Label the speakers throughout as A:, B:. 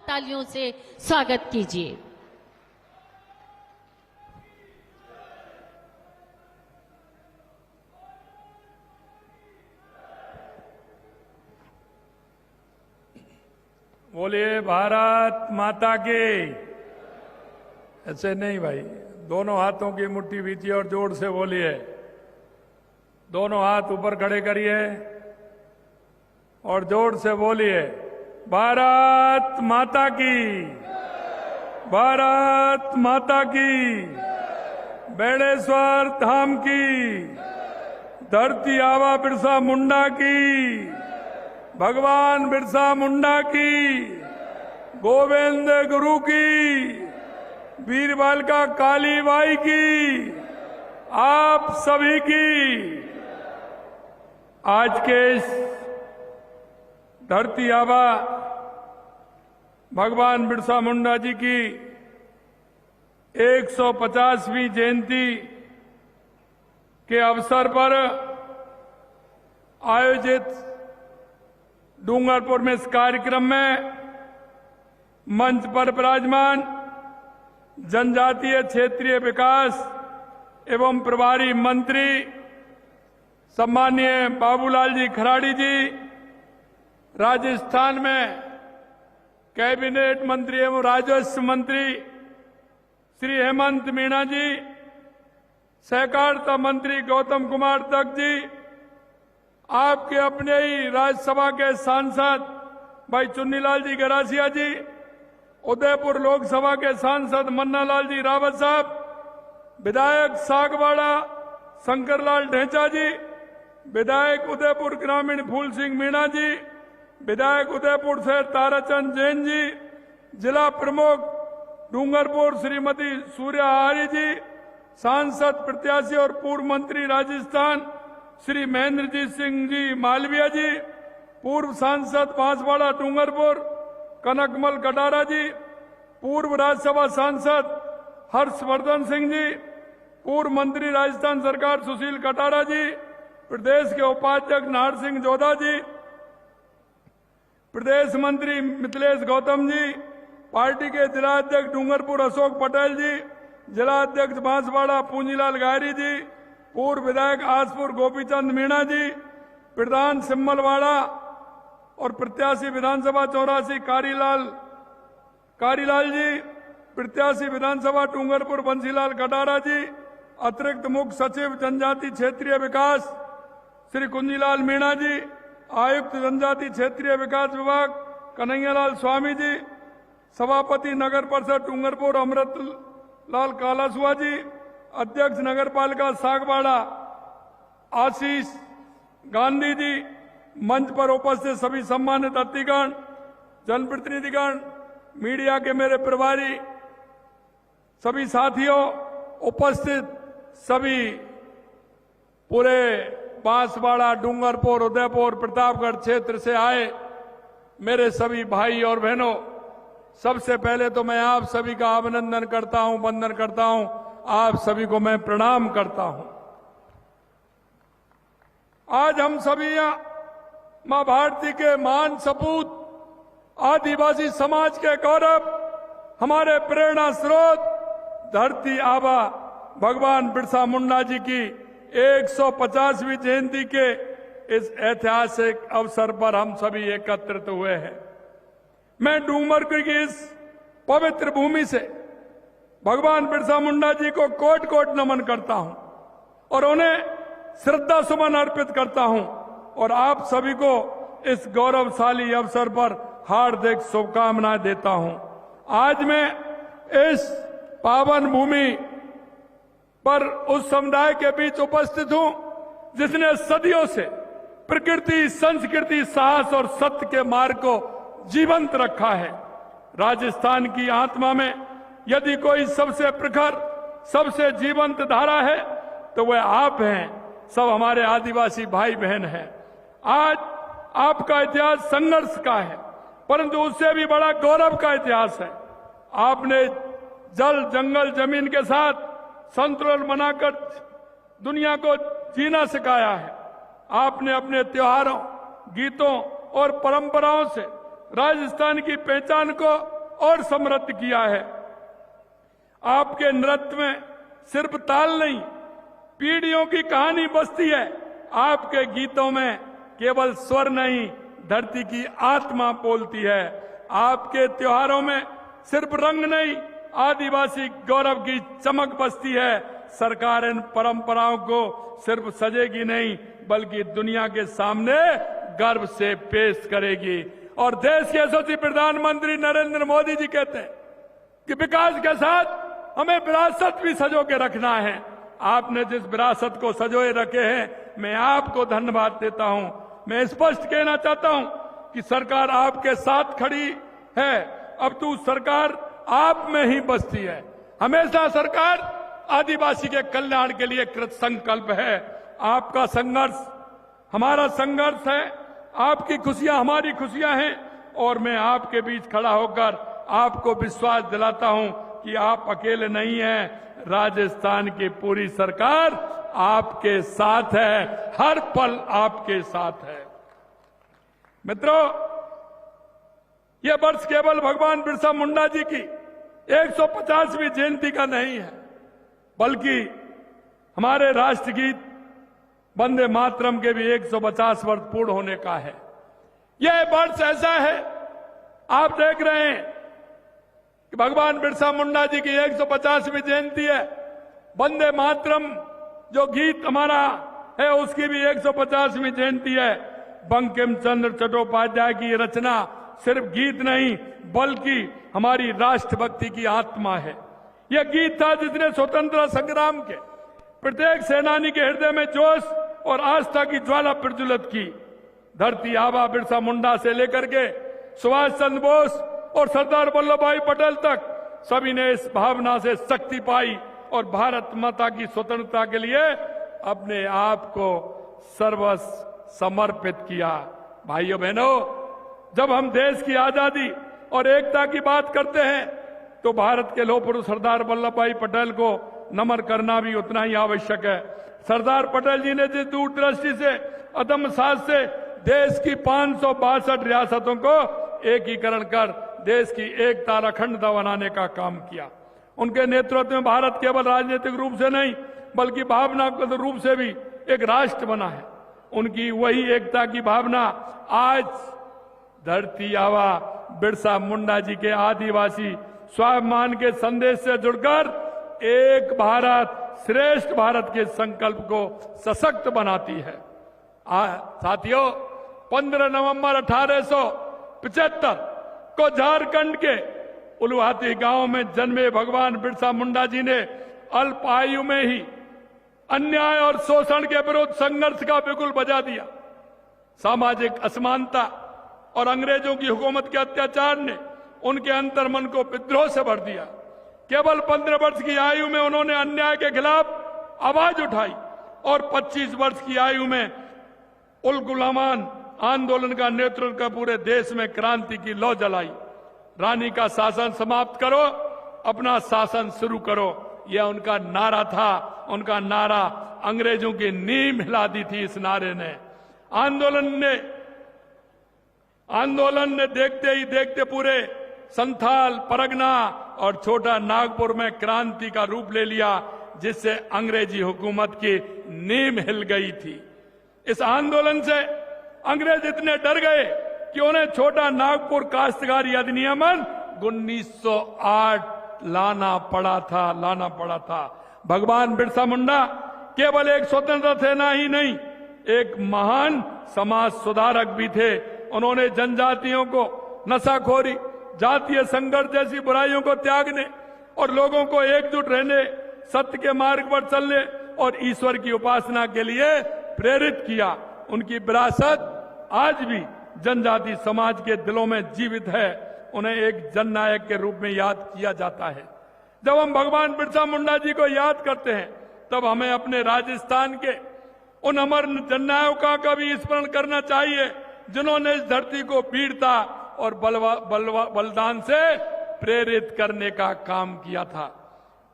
A: तालियों से स्वागत कीजिए।
B: बोलिए भारत माता की। ऐसे नहीं भाई, दोनों हाथों की मुट्ठी बीतिए और जोर से बोलिए। दोनों हाथ ऊपर खड़े करिए और जोर से बोलिए, भारत माता की, भारत माता की, बेड़ेश्वर धाम की, धरती आबा बिरसा मुंडा की, भगवान बिरसा मुंडा की, गोविंद गुरु की, वीर बालिका काली बाई की, आप सभी की। आज के इस धरती आबा भगवान बिरसा मुंडा जी की 150वीं जयंती के अवसर पर आयोजित डूंगरपुर में इस कार्यक्रम में मंच पर विराजमान जनजातीय क्षेत्रीय विकास एवं प्रभारी मंत्री सम्माननीय बाबूलाल जी खराड़ी जी, राजस्थान में कैबिनेट मंत्री एवं राजस्व मंत्री श्री हेमंत मीणा जी, सहकारिता मंत्री गौतम कुमार दत्त जी, आपके अपने ही राज्यसभा के सांसद भाई चुन्नीलाल जी गरासिया जी, उदयपुर लोकसभा के सांसद मन्नालाल जी रावत साहब, विधायक सागवाड़ा शंकरलाल ढेंचा जी, विधायक उदयपुर ग्रामीण फूल सिंह मीणा जी, विधायक उदयपुर से ताराचंद जैन जी, जिला प्रमुख डूंगरपुर श्रीमती सूर्या आर्य जी, सांसद प्रत्याशी और पूर्व मंत्री राजस्थान श्री महेंद्रजीत सिंह जी मालविया जी, पूर्व सांसद बांसवाड़ा डूंगरपुर कनकमल कटारा जी, पूर्व राज्यसभा सांसद हर्षवर्धन सिंह जी, पूर्व मंत्री राजस्थान सरकार सुशील कटारा जी, प्रदेश के उपाध्यक्ष नाहर सिंह जोधा जी, प्रदेश मंत्री मिथिलेश गौतम जी, पार्टी के जिलाध्यक्ष डूंगरपुर अशोक पटेल जी, जिलाध्यक्ष बांसवाड़ा पूंजीलाल गायरी जी, पूर्व विधायक आसपुर गोपीचंद मीणा जी, प्रधान सिम्मलवाड़ा और प्रत्याशी विधानसभा 84 कारीलाल जी, प्रत्याशी विधानसभा डूंगरपुर बंसीलाल कटारा जी, अतिरिक्त मुख्य सचिव जनजाति क्षेत्रीय विकास श्री कुंजीलाल मीणा जी, आयुक्त जनजाति क्षेत्रीय विकास विभाग कन्हैयालाल स्वामी जी, सभापति नगर परिषद डूंगरपुर अमृत लाल कालासुआ जी, अध्यक्ष नगर पालिका सागवाड़ा आशीष गांधी जी, मंच पर उपस्थित सभी सम्मानित अतिथिगण, जनप्रतिनिधिगण, मीडिया के मेरे प्रभारी, सभी साथियों, उपस्थित सभी पूरे बांसवाड़ा डूंगरपुर उदयपुर प्रतापगढ़ क्षेत्र से आए मेरे सभी भाई और बहनों, सबसे पहले तो मैं आप सभी का अभिनंदन करता हूं, वंदन करता हूं, आप सभी को मैं प्रणाम करता हूं। आज हम सभी यहाँ मां भारती के महान सपूत, आदिवासी समाज के गौरव, हमारे प्रेरणा स्रोत धरती आबा भगवान बिरसा मुंडा जी की 150वीं जयंती के इस ऐतिहासिक अवसर पर हम सभी एकत्रित हुए हैं। मैं डूंगरपुर की इस पवित्र भूमि से भगवान बिरसा मुंडा जी को कोट कोट नमन करता हूं और उन्हें श्रद्धा सुमन अर्पित करता हूं और आप सभी को इस गौरवशाली अवसर पर हार्दिक शुभकामनाएं देता हूं। आज मैं इस पावन भूमि पर उस समुदाय के बीच उपस्थित हूं जिसने सदियों से प्रकृति, संस्कृति, साहस और सत्य के मार्ग को जीवंत रखा है। राजस्थान की आत्मा में यदि कोई सबसे प्रखर, सबसे जीवंत धारा है तो वह आप हैं, सब हमारे आदिवासी भाई बहन हैं। आज आपका इतिहास संघर्ष का है, परंतु उससे भी बड़ा गौरव का इतिहास है। आपने जल, जंगल, जमीन के साथ संतुलन बनाकर दुनिया को जीना सिखाया है। आपने अपने त्योहारों, गीतों और परंपराओं से राजस्थान की पहचान को और समृद्ध किया है। आपके नृत्य में सिर्फ ताल नहीं, पीढ़ियों की कहानी बसती है। आपके गीतों में केवल स्वर नहीं, धरती की आत्मा बोलती है। आपके त्योहारों में सिर्फ रंग नहीं, आदिवासी गौरव की चमक बसती है। सरकार इन परंपराओं को सिर्फ सजेगी नहीं, बल्कि दुनिया के सामने गर्व से पेश करेगी। और देश के यशस्वी प्रधानमंत्री नरेंद्र मोदी जी कहते हैं कि विकास के साथ हमें विरासत भी सजो के रखना है। आपने जिस विरासत को सजोए रखे हैं, मैं आपको धन्यवाद देता हूं। मैं स्पष्ट कहना चाहता हूं कि सरकार आपके साथ खड़ी है। अब तो सरकार आप में ही बसती है। हमेशा सरकार आदिवासी के कल्याण के लिए कृत संकल्प है। आपका संघर्ष हमारा संघर्ष है, आपकी खुशियां हमारी खुशियां हैं। और मैं आपके बीच खड़ा होकर आपको विश्वास दिलाता हूं कि आप अकेले नहीं हैं। राजस्थान की पूरी सरकार आपके साथ है, हर पल आपके साथ है। मित्रों, यह वर्ष केवल भगवान बिरसा मुंडा जी की 150वीं जयंती का नहीं है, बल्कि हमारे राष्ट्रगीत वंदे मातरम के भी 150 वर्ष पूर्ण होने का है। यह वर्ष ऐसा है, आप देख रहे हैं कि भगवान बिरसा मुंडा जी की 150वीं जयंती है। वंदे मातरम जो गीत हमारा है, उसकी भी 150वीं जयंती है। बंकिम चंद्र चट्टोपाध्याय की रचना सिर्फ गीत नहीं, बल्कि हमारी राष्ट्रभक्ति की आत्मा है। यह गीत था जिसने स्वतंत्रता संग्राम के प्रत्येक सेनानी के हृदय में जोश और आस्था की ज्वाला प्रज्वलित की। धरती आबा बिरसा मुंडा से लेकर के सुभाष चंद्र बोस और सरदार वल्लभ भाई पटेल तक सभी ने इस भावना से शक्ति पाई और भारत माता की स्वतंत्रता के लिए अपने आप को सर्वस्व समर्पित किया। भाइयों बहनों, जब हम देश की आजादी और एकता की बात करते हैं, तो भारत के लौह पुरुष सरदार वल्लभ भाई पटेल को नमन करना भी उतना ही आवश्यक है। सरदार पटेल जी ने जिस दूरदृष्टि से, अदम्य साहस से देश की 562 रियासतों को एकीकरण कर देश की एकता और अखंडता बनाने का काम किया, उनके नेतृत्व में भारत केवल राजनीतिक रूप से नहीं, बल्कि भावनात्मक रूप से भी एक राष्ट्र बना है। उनकी वही एकता की भावना आज धरती आबा बिरसा मुंडा जी के आदिवासी स्वाभिमान के संदेश से जुड़कर एक भारत श्रेष्ठ भारत के संकल्प को सशक्त बनाती है। साथियों, 15 नवंबर 1875 को झारखंड के उलुहाती गांव में जन्मे भगवान बिरसा मुंडा जी ने अल्प आयु में ही अन्याय और शोषण के विरुद्ध संघर्ष का बिगुल बजा दिया। सामाजिक असमानता और अंग्रेजों की हुकूमत के अत्याचार ने उनके अंतर्मन को विद्रोह से भर दिया। केवल 15 वर्ष की आयु में उन्होंने अन्याय के खिलाफ आवाज उठाई और 25 वर्ष की आयु में उल गुलामान आंदोलन का नेतृत्व कर पूरे देश में क्रांति की लौ जलाई। रानी का शासन समाप्त करो, अपना शासन शुरू करो, यह उनका नारा था। उनका नारा अंग्रेजों की नींव हिला दी थी। इस नारे ने आंदोलन ने देखते ही देखते पूरे संथाल, परगना और छोटा नागपुर में क्रांति का रूप ले लिया, जिससे अंग्रेजी हुकूमत की नींव हिल गई थी। इस आंदोलन से अंग्रेज इतने डर गए कि उन्हें छोटा नागपुर काश्तकारी अधिनियमन 1908 लाना पड़ा था। भगवान बिरसा मुंडा केवल एक स्वतंत्रता सेना ही नहीं, एक महान समाज सुधारक भी थे। उन्होंने जनजातियों को नशाखोरी, जातीय संघर्ष जैसी बुराइयों को त्यागने और लोगों को एकजुट रहने, सत्य के मार्ग पर चलने और ईश्वर की उपासना के लिए प्रेरित किया। उनकी विरासत आज भी जनजाति समाज के दिलों में जीवित है। उन्हें एक जननायक के रूप में याद किया जाता है। जब हम भगवान बिरसा मुंडा जी को याद करते हैं, तब हमें अपने राजस्थान के उन अमर जननायकों का भी स्मरण करना चाहिए, जिन्होंने इस धरती को वीरता और बलिदान से प्रेरित करने का काम किया था।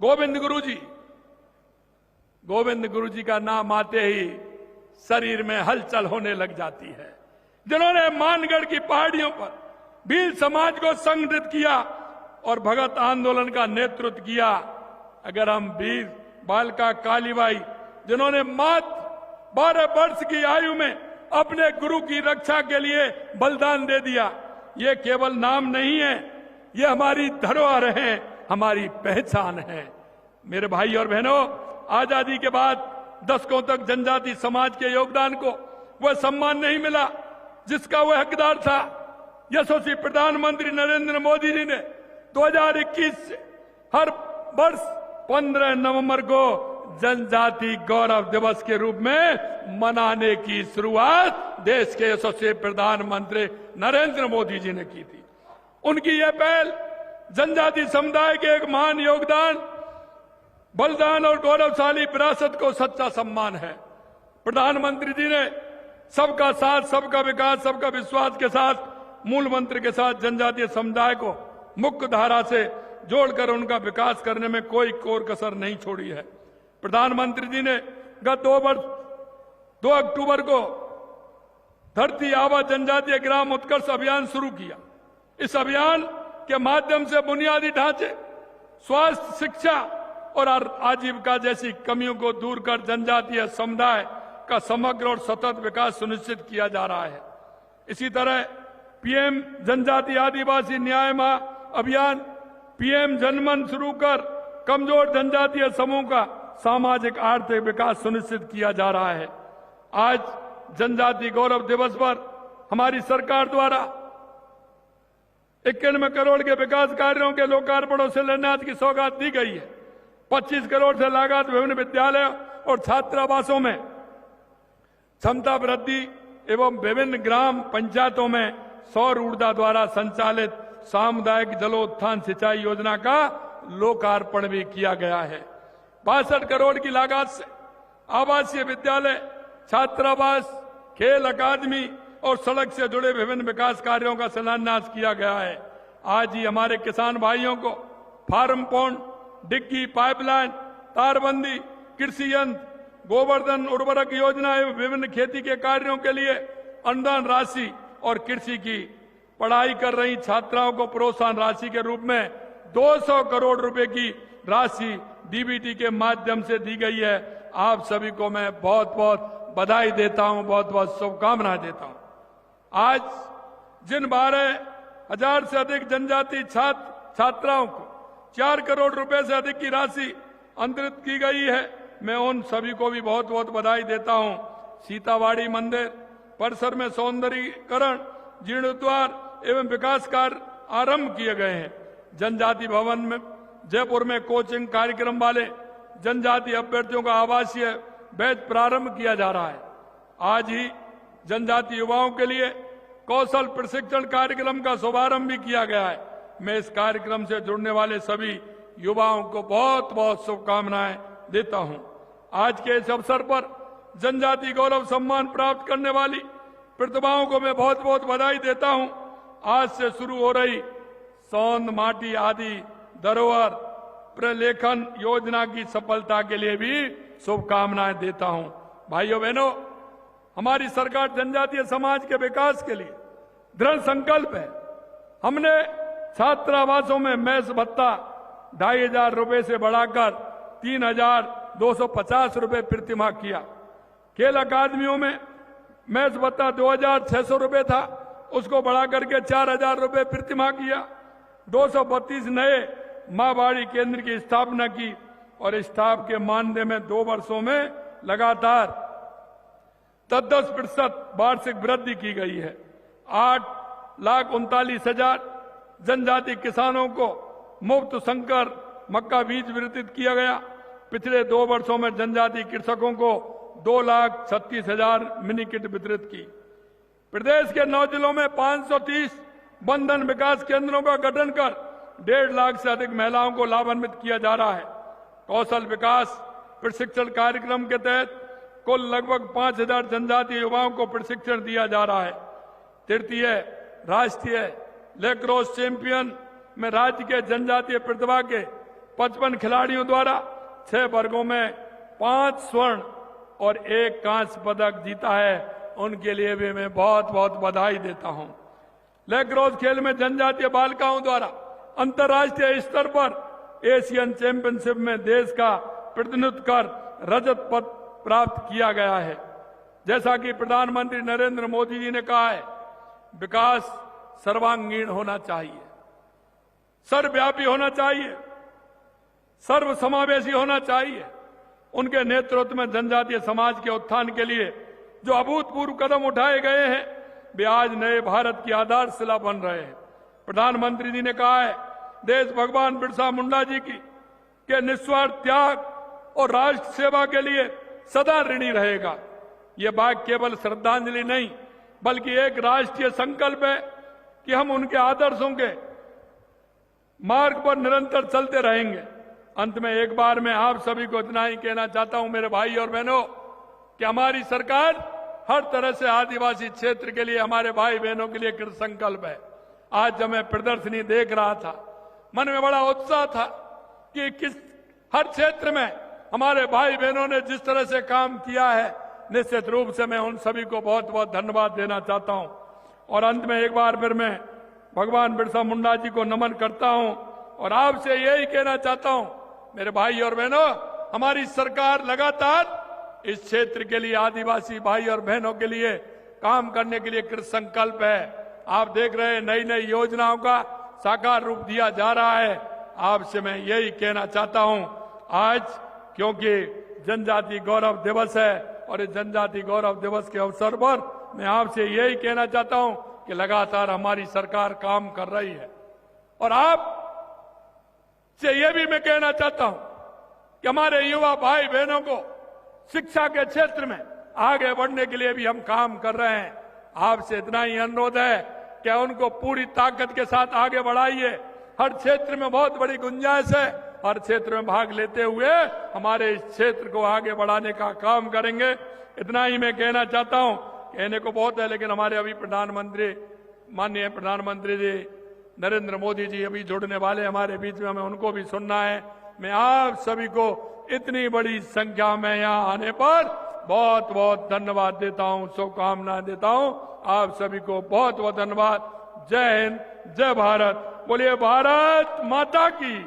B: गोविंद गुरु जी का नाम आते ही शरीर में हलचल होने लग जाती है, जिन्होंने मानगढ़ की पहाड़ियों पर भील समाज को संगठित किया और भगत आंदोलन का नेतृत्व किया। अगर हम वीर बालिका कालीबाई, जिन्होंने मात्र 12 वर्ष की आयु में अपने गुरु की रक्षा के लिए बलिदान दे दिया, ये केवल नाम नहीं है, ये हमारी धरोहर है, हमारी पहचान है। मेरे भाई और बहनों, आजादी के बाद दशकों तक जनजाति समाज के योगदान को वह सम्मान नहीं मिला जिसका वह हकदार था। यशस्वी प्रधानमंत्री नरेंद्र मोदी जी ने 2021 से हर वर्ष 15 नवंबर को जनजाति गौरव दिवस के रूप में मनाने की शुरुआत देश के यशस्वी प्रधानमंत्री नरेंद्र मोदी जी ने की थी। उनकी यह पहल जनजाति समुदाय के एक महान योगदान, बलिदान और गौरवशाली विरासत को सच्चा सम्मान है। प्रधानमंत्री जी ने सबका साथ, सबका विकास, सबका विश्वास के साथ, मूल मंत्र के साथ जनजातीय समुदाय को मुख्य धारा से जोड़कर उनका विकास करने में कोई कोर कसर नहीं छोड़ी है। प्रधानमंत्री जी ने गत 2 अक्टूबर को धरती आबा जनजातीय ग्राम उत्कर्ष अभियान शुरू किया। इस अभियान के माध्यम से बुनियादी ढांचे, स्वास्थ्य, शिक्षा और आजीविका जैसी कमियों को दूर कर जनजातीय समुदाय का समग्र और सतत विकास सुनिश्चित किया जा रहा है। इसी तरह पीएम जनजातीय आदिवासी न्याय अभियान, पीएम जनमन शुरू कर कमजोर जनजातीय समूह का सामाजिक आर्थिक विकास सुनिश्चित किया जा रहा है। आज जनजाति गौरव दिवस पर हमारी सरकार द्वारा 91 करोड़ के विकास कार्यों के लोकार्पण और शिलान्यास की सौगात दी गई है। 25 करोड़ से लागत विभिन्न विद्यालयों और छात्रावासों में क्षमता वृद्धि एवं विभिन्न ग्राम पंचायतों में सौर ऊर्जा द्वारा संचालित सामुदायिक जलोत्थान सिंचाई योजना का लोकार्पण भी किया गया है। 62 करोड़ की लागत से आवासीय विद्यालय, छात्रावास, खेल अकादमी और सड़क से जुड़े विभिन्न विकास कार्यों का शिलान्यास किया गया है। आज ही हमारे किसान भाइयों को फार्म पॉन्ड, डिग्गी, पाइपलाइन, तारबंदी, कृषि यंत्र, गोवर्धन उर्वरक योजना एवं विभिन्न खेती के कार्यों के लिए अनुदान राशि और कृषि की पढ़ाई कर रही छात्राओं को प्रोत्साहन राशि के रूप में 200 करोड़ रुपए की राशि डीबीटी के माध्यम से दी गई है। आप सभी को मैं बहुत बहुत बधाई देता हूं, बहुत बहुत शुभकामनाएं देता हूं। आज जिन 12,000 से अधिक जनजाति छात्राओं को 4 करोड़ रुपए से अधिक की राशि अंतरित की गई है, मैं उन सभी को भी बहुत बहुत बधाई देता हूं। सीतावाड़ी मंदिर परिसर में सौंदर्यीकरण, जीर्णोद्धार एवं विकास कार्य आरंभ किए गए हैं। जनजाति भवन में जयपुर में कोचिंग कार्यक्रम वाले जनजाति अभ्यर्थियों का आवासीय बैच प्रारंभ किया जा रहा है। आज ही जनजाति युवाओं के लिए कौशल प्रशिक्षण कार्यक्रम का शुभारंभ भी किया गया है। मैं इस कार्यक्रम से जुड़ने वाले सभी युवाओं को बहुत बहुत शुभकामनाएं देता हूं। आज के इस अवसर पर जनजाति गौरव सम्मान प्राप्त करने वाली प्रतिभाओं को मैं बहुत बहुत बधाई देता हूं। आज से शुरू हो रही सौंद माटी आदि धरोहर प्रलेखन योजना की सफलता के लिए भी शुभकामनाएं देता हूं। भाइयों बहनों, हमारी सरकार जनजातीय समाज के विकास के लिए दृढ़ संकल्प है। हमने छात्रावासों में मेस भत्ता 2,500 रुपए से बढ़ाकर 3,250 रुपए प्रतिमाह किया। खेल अकादमियों में मेस भत्ता 2,600 रुपए था, उसको बढ़ाकर के 4,000 रुपए प्रतिमाह किया। 232 नए मां बाड़ी केंद्र की स्थापना की और स्टाफ के मानदेय में 2 वर्षों में लगातार 10% वार्षिक वृद्धि की गई है। 8,39,000 जनजाति किसानों को मुफ्त संकर मक्का बीज वितरित किया गया। पिछले 2 वर्षों में जनजाति कृषकों को 2,36,000 मिनी किट वितरित की। प्रदेश के 9 जिलों में 530 बंधन विकास केंद्रों का गठन कर 1.5 लाख से अधिक महिलाओं को लाभान्वित किया जा रहा है। कौशल विकास प्रशिक्षण कार्यक्रम के तहत कुल लगभग 5,000 जनजातीय युवाओं को प्रशिक्षण दिया जा रहा है। तृतीय राष्ट्रीय लैक्रोस चैंपियन में राज्य के जनजातीय प्रतिभा के 55 खिलाड़ियों द्वारा 6 वर्गों में 5 स्वर्ण और 1 कांस्य पदक जीता है। उनके लिए भी मैं बहुत बहुत बधाई देता हूं। लैक्रोस खेल में जनजातीय बालिकाओं द्वारा अंतर्राष्ट्रीय स्तर पर एशियन चैंपियनशिप में देश का प्रतिनिधित्व कर रजत पद प्राप्त किया गया है। जैसा कि प्रधानमंत्री नरेंद्र मोदी जी ने कहा है, विकास सर्वांगीण होना चाहिए, सर्वव्यापी होना चाहिए, सर्वसमावेशी होना चाहिए। उनके नेतृत्व में जनजातीय समाज के उत्थान के लिए जो अभूतपूर्व कदम उठाए गए हैं, वे आज नए भारत की आधारशिला बन रहे हैं। प्रधानमंत्री जी ने कहा है, देश भगवान बिरसा मुंडा जी की के निस्वार्थ त्याग और राष्ट्र सेवा के लिए सदा ऋणी रहेगा। ये बात केवल श्रद्धांजलि नहीं, बल्कि एक राष्ट्रीय संकल्प है कि हम उनके आदर्शों के मार्ग पर निरंतर चलते रहेंगे। अंत में एक बार मैं आप सभी को इतना ही कहना चाहता हूं, मेरे भाई और बहनों, कि हमारी सरकार हर तरह से आदिवासी क्षेत्र के लिए, हमारे भाई बहनों के लिए कृत संकल्प है। आज जब मैं प्रदर्शनी देख रहा था, मन में बड़ा उत्साह था कि किस हर क्षेत्र में हमारे भाई बहनों ने जिस तरह से काम किया है, निश्चित रूप से मैं उन सभी को बहुत बहुत धन्यवाद देना चाहता हूं। और अंत में एक बार फिर मैं भगवान बिरसा मुंडा जी को नमन करता हूं और आपसे यही कहना चाहता हूं, मेरे भाई और बहनों, हमारी सरकार लगातार इस क्षेत्र के लिए, आदिवासी भाई और बहनों के लिए काम करने के लिए कृत संकल्प है। आप देख रहे हैं, नई नई योजनाओं का साकार रूप दिया जा रहा है। आपसे मैं यही कहना चाहता हूं, आज क्योंकि जनजाति गौरव दिवस है और इस जनजाति गौरव दिवस के अवसर पर मैं आपसे यही कहना चाहता हूं कि लगातार हमारी सरकार काम कर रही है। और आप से यह भी मैं कहना चाहता हूं कि हमारे युवा भाई बहनों को शिक्षा के क्षेत्र में आगे बढ़ने के लिए भी हम काम कर रहे हैं। आपसे इतना ही अनुरोध है कि उनको पूरी ताकत के साथ आगे बढ़ाइए। हर क्षेत्र में बहुत बड़ी गुंजाइश है, हर क्षेत्र में भाग लेते हुए हमारे इस क्षेत्र को आगे बढ़ाने का काम करेंगे। इतना ही मैं कहना चाहता हूं, कहने को बहुत है, लेकिन हमारे अभी प्रधानमंत्री, माननीय प्रधानमंत्री जी नरेंद्र मोदी जी अभी जुड़ने वाले हमारे बीच में, हमें उनको भी सुनना है। मैं आप सभी को इतनी बड़ी संख्या में यहाँ आने पर बहुत बहुत धन्यवाद देता हूँ, शुभकामनाएं देता हूँ। आप सभी को बहुत बहुत धन्यवाद। जय हिंद, जय भारत। बोलिए भारत माता की,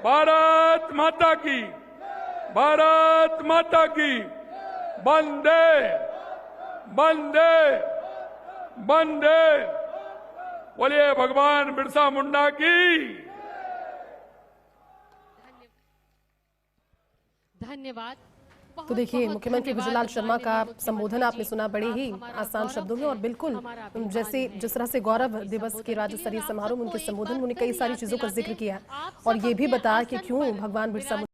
B: भारत माता की, भारत माता की। वंदे वंदे वंदे। बोलिए भगवान बिरसा मुंडा की।
A: धन्यवाद।
C: तो देखिए, मुख्यमंत्री भजनलाल शर्मा का संबोधन आपने सुना, बड़े ही आसान शब्दों में, और बिल्कुल जैसे जिस तरह से गौरव दिवस के राज्य स्तरीय समारोह में उनके संबोधन में उन्होंने कई सारी चीजों का जिक्र किया और ये भी बताया कि क्यों भगवान बिरसा